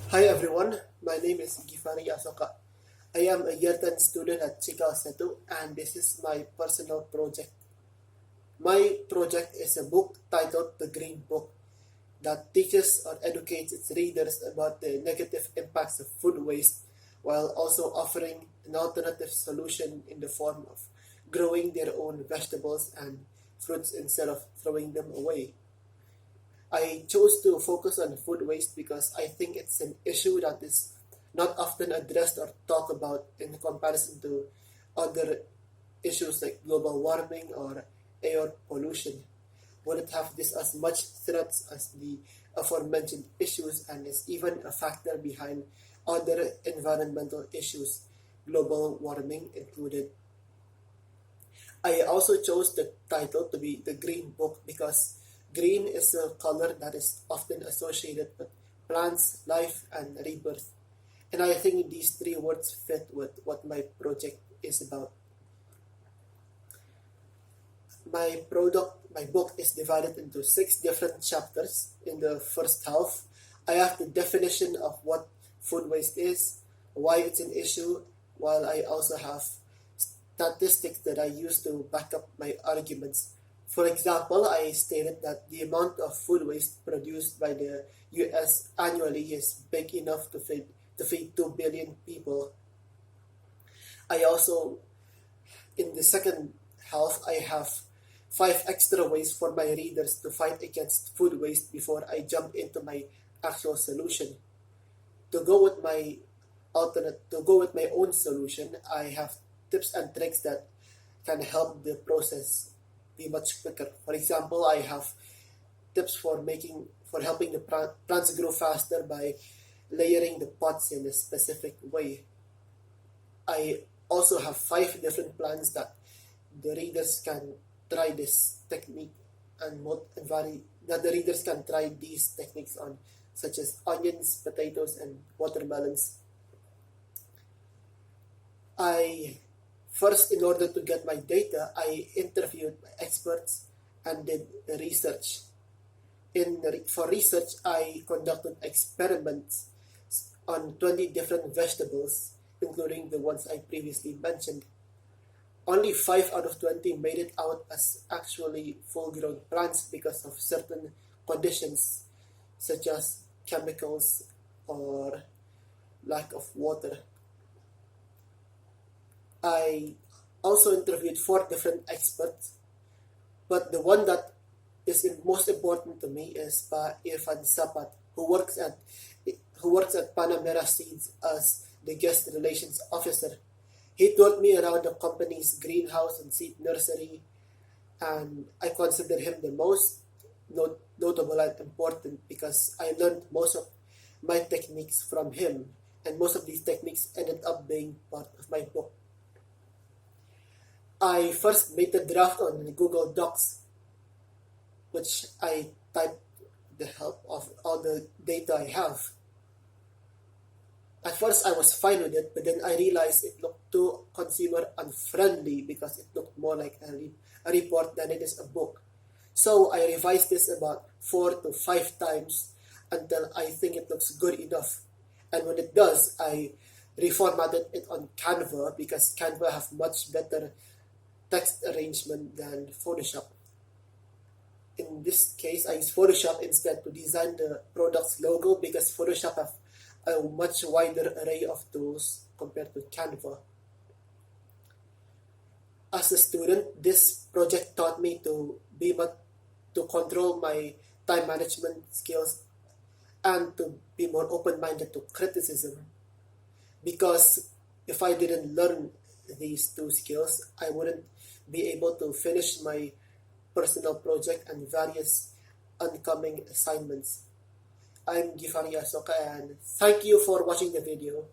Hi everyone, my name is Ghifari Asoka. I am a year 10 student at Cikal and this is my personal project. My project is a book titled The Green Book that teaches or educates its readers about the negative impacts of food waste while also offering an alternative solution in the form of growing their own vegetables and fruits instead of throwing them away. I chose to focus on food waste because I think it's an issue that is not often addressed or talked about in comparison to other issues like global warming or air pollution. Wouldn't have this as much threats as the aforementioned issues and is even a factor behind other environmental issues, global warming included. I also chose the title to be The Green Book because green is a color that is often associated with plants, life, and rebirth. And I think these three words fit with what my project is about. My book is divided into 6 different chapters. In the first half, I have the definition of what food waste is, why it's an issue, while I also have statistics that I use to back up my arguments. For example, I stated that the amount of food waste produced by the US annually is big enough to feed 2 billion people. I also, in the second half, I have 5 extra ways for my readers to fight against food waste before I jump into my actual solution. To go with my own solution, I have tips and tricks that can help the process be much quicker. For example, I have tips for helping the plants grow faster by layering the pots in a specific way. I also have 5 different plans that the readers can try this technique and vary that the readers can try these techniques on, such as onions, potatoes, and watermelons. I First, in order to get my data, I interviewed experts and did research. For research, I conducted experiments on 20 different vegetables, including the ones I previously mentioned. Only 5 out of 20 made it out as actually full-grown plants because of certain conditions, such as chemicals or lack of water. I also interviewed 4 different experts, but the one that is most important to me is Pa Irfan Sapat, who works at Panamera Seeds as the guest relations officer. He taught me around the company's greenhouse and seed nursery, and I consider him the most notable and important because I learned most of my techniques from him, and most of these techniques ended up being part of my book. I first made the draft on Google Docs, which I typed with the help of all the data I have. At first, I was fine with it, but then I realized it looked too consumer unfriendly because it looked more like a report than it is a book. So I revised this about 4 to 5 times until I think it looks good enough. And when it does, I reformatted it on Canva because Canva has much better text arrangement than Photoshop. In this case, I use Photoshop instead to design the product's logo because Photoshop has a much wider array of tools compared to Canva. As a student, this project taught me to control my time management skills and to be more open-minded to criticism. Because if I didn't learn these 2 skills, I wouldn't be able to finish my personal project and various oncoming assignments. I'm Ghifari Asoka and thank you for watching the video.